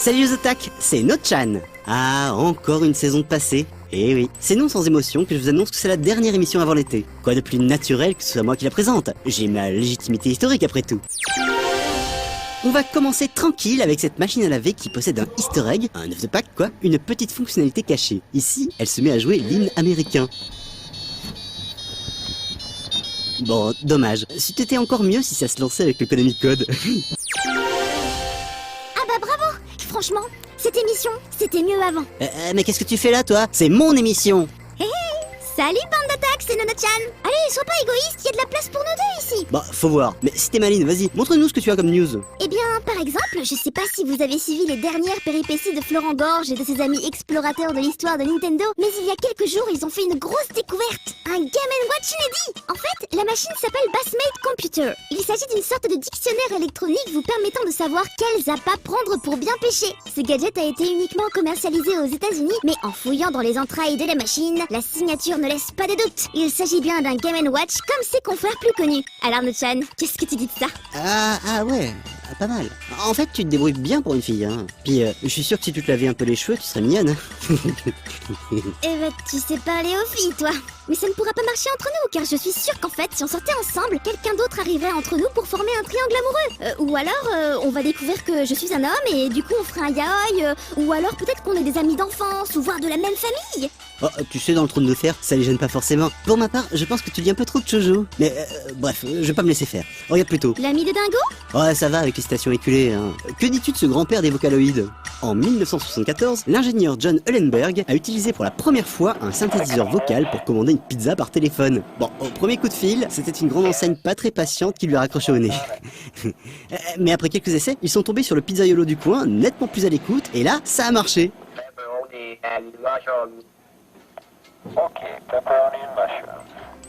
Salut les otak, c'est Nochan. Ah, encore une saison de passée. Eh oui, c'est non sans émotion que je vous annonce que c'est la dernière émission avant l'été. Quoi de plus naturel que ce soit moi qui la présente? J'ai ma légitimité historique après tout. On va commencer tranquille avec cette machine à laver qui possède un easter egg, un œuf de Pâques quoi, une petite fonctionnalité cachée. Ici, elle se met à jouer l'hymne américain. Bon, dommage. C'eût été encore mieux si ça se lançait avec le Konami Code. Ah bah bravo! Franchement, cette émission, c'était mieux avant. Mais qu'est-ce que tu fais là, toi? C'est mon émission. Salut bande d'attaques, c'est Nono-chan. Allez, sois pas égoïste, y a de la place pour nous deux ici. Bah, faut voir. Mais si t'es maline, vas-y, montre-nous ce que tu as comme news. Eh bien, par exemple, je sais pas si vous avez suivi les dernières péripéties de Florent Gorge et de ses amis explorateurs de l'histoire de Nintendo, mais il y a quelques jours, ils ont fait une grosse découverte. Un Game & Watch inédit. En fait, la machine s'appelle Bassmate Computer. Il s'agit d'une sorte de dictionnaire électronique vous permettant de savoir quels appâts prendre pour bien pêcher. Ce gadget a été uniquement commercialisé aux États-Unis, mais en fouillant dans les entrailles de la machine, la signature ne laisse pas de doute. Il s'agit bien d'un Game & Watch comme ses confrères plus connus. Alors Nochan, qu'est-ce que tu dis de ça? Ah ouais, pas mal. En fait, tu te débrouilles bien pour une fille, hein. Puis, je suis sûr que si tu te lavais un peu les cheveux, tu serais mignonne. Eh ben, tu sais parler aux filles, toi. Mais ça ne pourra pas marcher entre nous, car je suis sûre qu'en fait, si on sortait ensemble, quelqu'un d'autre arriverait entre nous pour former un triangle amoureux. Ou alors, on va découvrir que je suis un homme et du coup on fera un yaoi. Ou alors peut-être qu'on est des amis d'enfance ou voire de la même famille. Oh, tu sais, dans le trône de fer, ça les gêne pas forcément. Pour ma part, je pense que tu dis un peu trop de shoujo. Mais, bref, je vais pas me laisser faire. Regarde plutôt. L'ami de Dingo? Ouais, ça va avec les citations éculées, hein. Que dis-tu de ce grand-père des vocaloïdes? En 1974, l'ingénieur John Uhlenberg a utilisé pour la première fois un synthétiseur vocal pour commander une pizza par téléphone. Bon, au premier coup de fil, c'était une grande enseigne pas très patiente qui lui a raccroché au nez. Mais après quelques essais, ils sont tombés sur le pizzaiolo du coin, nettement plus à l'écoute, et là, ça a marché.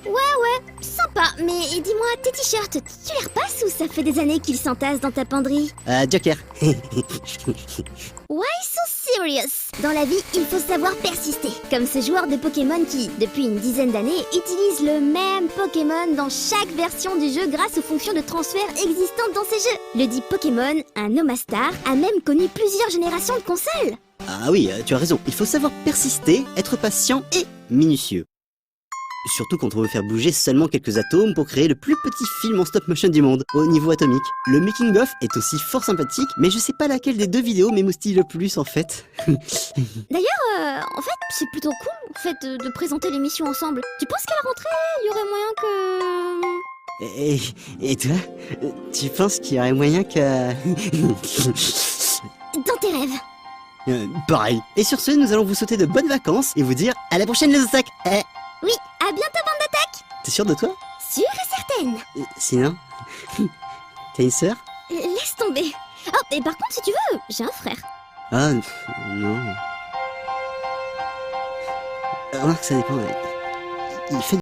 Ouais, sympa. Mais dis-moi, tes t-shirts, tu les repasses ou ça fait des années qu'ils s'entassent dans ta penderie? Joker. Why so serious? Dans la vie, il faut savoir persister. Comme ce joueur de Pokémon qui, depuis une dizaine d'années, utilise le même Pokémon dans chaque version du jeu grâce aux fonctions de transfert existantes dans ces jeux. Le dit Pokémon, un Omastar, a même connu plusieurs générations de consoles. Ah oui, tu as raison. Il faut savoir persister, être patient et minutieux. Surtout quand on veut faire bouger seulement quelques atomes pour créer le plus petit film en stop motion du monde, au niveau atomique. Le making of est aussi fort sympathique, mais je sais pas laquelle des deux vidéos m'émoustille le plus en fait. D'ailleurs, en fait, c'est plutôt cool, en fait, de présenter l'émission ensemble. Tu penses qu'à la rentrée, il y aurait moyen que... Et toi? Tu penses qu'il y aurait moyen que... Dans tes rêves. Pareil. Et sur ce, nous allons vous souhaiter de bonnes vacances et vous dire à la prochaine les otaques. Oui, à bientôt bande d'attaques. T'es sûr de toi? Sûre et certaine. Sinon, t'as une sœur? Laisse tomber. Oh, et par contre, si tu veux, j'ai un frère. Ah, non. Remarque, ça dépend. Il fait